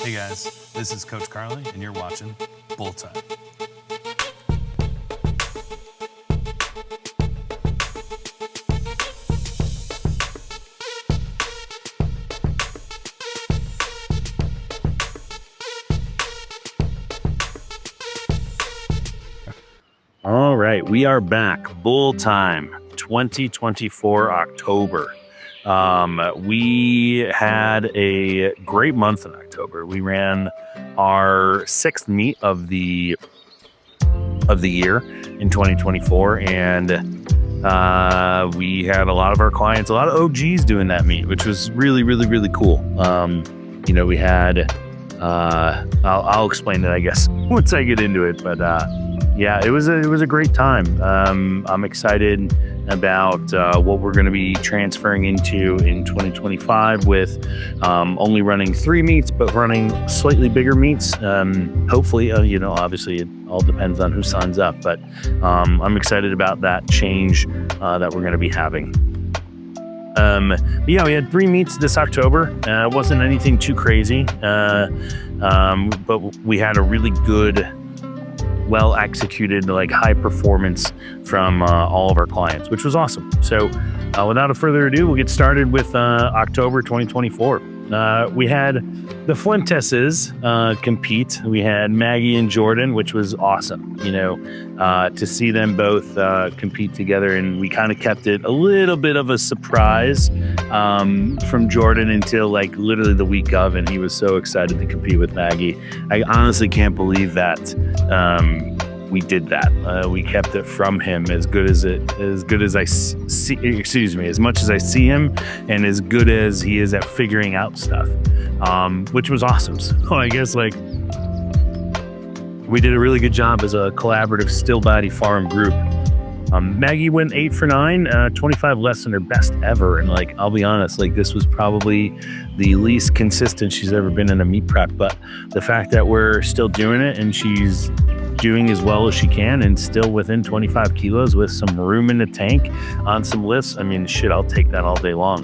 Hey guys, this is Coach Carly, and you're watching Bull Time. All right, we are back. Bull Time 2024 October. We had a great month in October. We ran our sixth meet of the year in 2024, and we had a lot of our clients, a lot of OGs doing that meet, which was really, really, really cool. We had I'll explain it, I guess, once I get into it, but yeah, it was a great time. I'm excited about what we're going to be transferring into in 2025 with only running 3 meets, but running slightly bigger meets. Hopefully, obviously it all depends on who signs up, but I'm excited about that change that we're going to be having. We had 3 meets this October. It wasn't anything too crazy, but we had a really good, well executed, like high performance from all of our clients, which was awesome. So without further ado, we'll get started with October 2024. We had the Fuenteses compete. We had Maggie and Jordan, which was awesome, to see them both compete together. And we kind of kept it a little bit of a surprise from Jordan until like literally the week of, and he was so excited to compete with Maggie. I honestly can't believe that we did that. We kept it from him as much as I see him, and as good as he is at figuring out stuff, which was awesome. So I guess we did a really good job as a collaborative still body farm group. Maggie went 8 for 9, 25 less than her best ever. And I'll be honest, this was probably the least consistent she's ever been in a meet prep, but the fact that we're still doing it and she's doing as well as she can and still within 25 kilos with some room in the tank on some lifts, I'll take that all day long.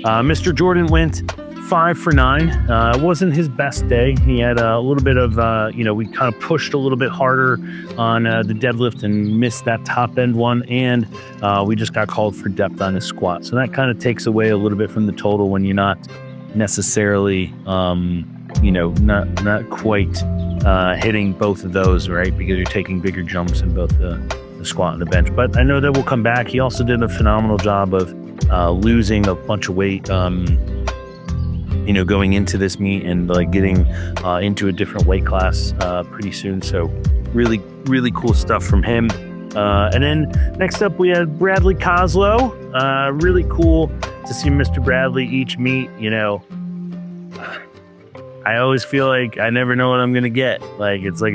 Mr. Jordan went 5 for 9. It wasn't his best day. He had a little bit of, we kind of pushed a little bit harder on the deadlift and missed that top end one. And we just got called for depth on his squat. So that kind of takes away a little bit from the total when you're not necessarily, not quite hitting both of those, right? Because you're taking bigger jumps in both the squat and the bench. But I know that will come back. He also did a phenomenal job of losing a bunch of weight, going into this meet and getting into a different weight class pretty soon. So really, really cool stuff from him. And then next up, we had Bradley Coslow. Really cool to see Mr. Bradley each meet. I always feel like I never know what I'm going to get. It's like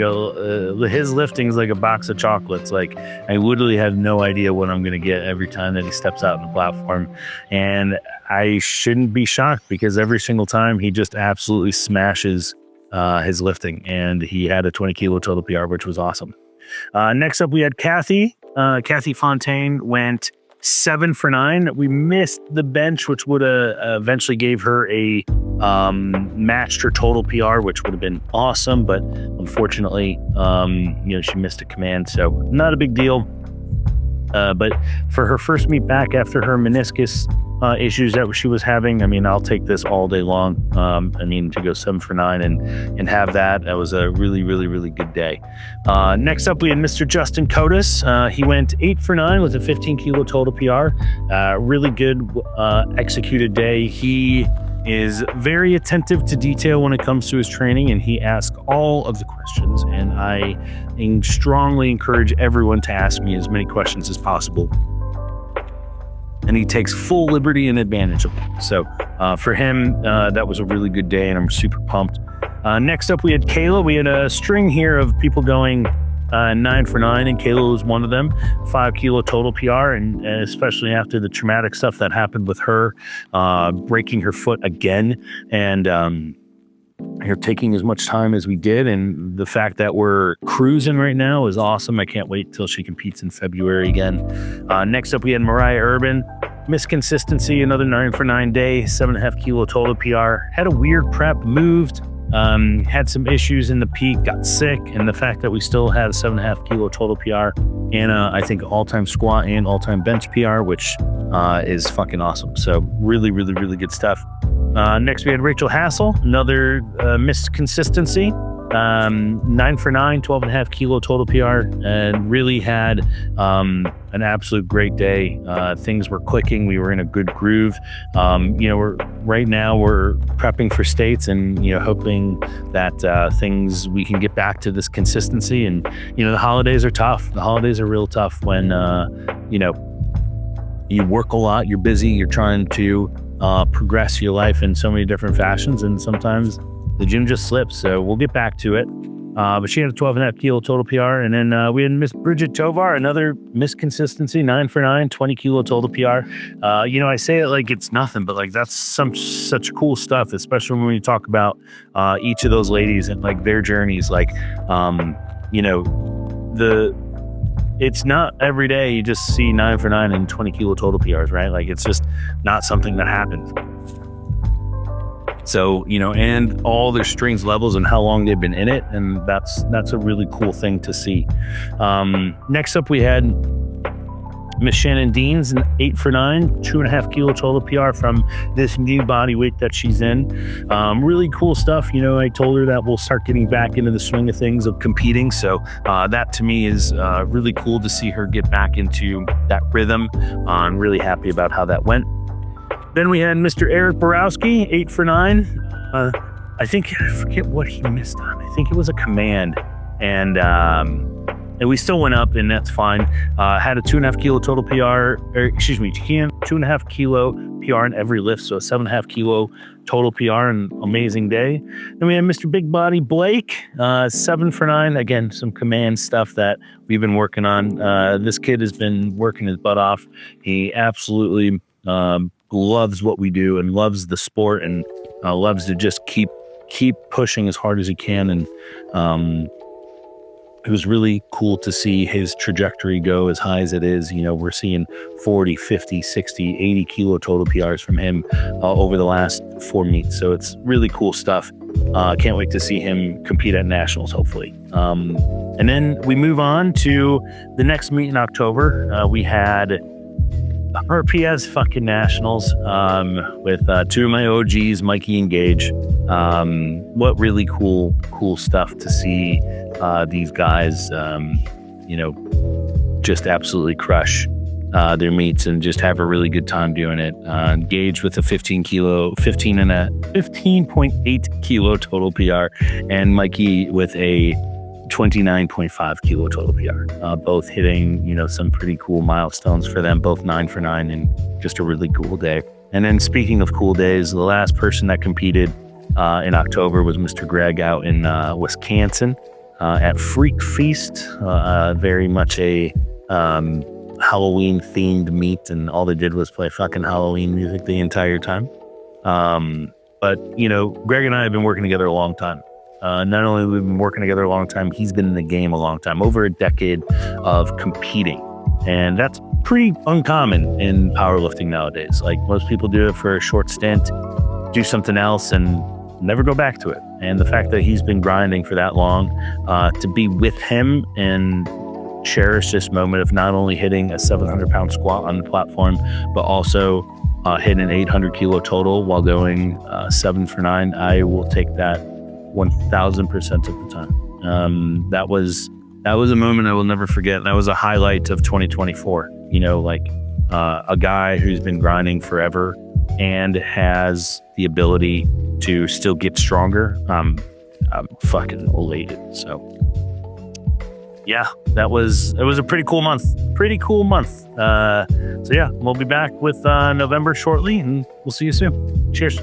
his lifting's like a box of chocolates. I literally have no idea what I'm going to get every time that he steps out on the platform. And I shouldn't be shocked because every single time he just absolutely smashes his lifting. And he had a 20 kilo total PR, which was awesome. Next up, we had Kathy. Kathy Fontaine went 7 for 9. We missed the bench, which would have eventually gave her a matched her total PR, which would have been awesome. But unfortunately, she missed a command. So not a big deal. But for her first meet back after her meniscus issues that she was having, I'll take this all day long. To go 7 for 9 and have that was a really, really, really good day. Next up, we had Mr. Justin Cotis. He went 8 for 9 with a 15 kilo total PR. Really good executed day. He is very attentive to detail when it comes to his training, and he asks all of the questions, and I strongly encourage everyone to ask me as many questions as possible. And he takes full liberty and advantage of it. So for him, that was a really good day, and I'm super pumped. Next up, we had Kayla. We had a string here of people going 9 for 9, and Kayla was one of them. 5 kilo total PR, and especially after the traumatic stuff that happened with her, breaking her foot again, and here taking as much time as we did, and the fact that we're cruising right now is awesome. I can't wait till she competes in February again. Next up, we had Mariah Urban. Misconsistency, another 9 for 9 day, 7.5 kilo total PR. Had a weird prep, moved, had some issues in the peak, got sick, and the fact that we still had a 7.5 kilo total PR and I think all-time squat and all-time bench PR, which is fucking awesome. So really, really, really good stuff. Next, we had Rachel Hassel, another misconsistency. 9 for 9, 12.5 kilo total PR, and really had an absolute great day. Things were clicking. We were in a good groove. Right now we're prepping for states and, hoping that we can get back to this consistency. And, the holidays are tough. The holidays are real tough when, you work a lot, you're busy, you're trying to progress your life in so many different fashions, and sometimes the gym just slips. So we'll get back to it. But she had a 12.5 kilo total PR. And then we had Miss Bridget Tovar, another misconsistency, 9 for 9, 20 kilo total PR. I say it like it's nothing, but like that's such cool stuff, especially when you talk about each of those ladies and like their journeys. Like, it's not every day you just see 9 for 9 and 20 kilo total PRs, right? Like it's just not something that happens. So, and all their strength levels and how long they've been in it. And that's a really cool thing to see. Next up, we had Miss Shannon Deans, an 8 for 9, 2.5 kilo total PR from this new body weight that she's in. Really cool stuff. I told her that we'll start getting back into the swing of things of competing. So that to me is really cool to see her get back into that rhythm. I'm really happy about how that went. Then we had Mr. Eric Borowski, 8 for 9. I forget what he missed on. I think it was a command. And we still went up, and that's fine. Had a 2.5 kilo total PR, 2.5 kilo PR in every lift. So a 7.5 kilo total PR, an amazing day. Then we had Mr. Big Body Blake, 7 for 9. Again, some command stuff that we've been working on. This kid has been working his butt off. He absolutely loves what we do and loves the sport and loves to just keep pushing as hard as he can. And it was really cool to see his trajectory go as high as it is. We're seeing 40, 50, 60, 80 kilo total PRs from him over the last 4 meets. So it's really cool stuff. Can't wait to see him compete at nationals, hopefully. And then we move on to the next meet in October. We had RPS fucking nationals with two of my OGs, Mikey and Gage. What really cool stuff to see these guys, just absolutely crush their meets and just have a really good time doing it. Gage with a 15.8 kilo total PR, and Mikey with a 29.5 kilo total PR, both hitting, some pretty cool milestones for them, both 9 for 9, and just a really cool day. And then speaking of cool days, the last person that competed in October was Mr. Greg out in Wisconsin at Freak Feast, very much a Halloween themed meet, and all they did was play fucking Halloween music the entire time. But Greg and I have been working together a long time. Not only have we been working together a long time, he's been in the game a long time, over a decade of competing. And that's pretty uncommon in powerlifting nowadays. Like, most people do it for a short stint, do something else, and never go back to it. And the fact that he's been grinding for that long, to be with him and cherish this moment of not only hitting a 700-pound squat on the platform, but also hitting an 800 kilo total while going 7 for 9, I will take that 1000% of the time. That was a moment I will never forget. That was a highlight of 2024. A guy who's been grinding forever and has the ability to still get stronger. I'm fucking elated. So yeah, it was a pretty cool month. So yeah, we'll be back with November shortly, and we'll see you soon. Cheers.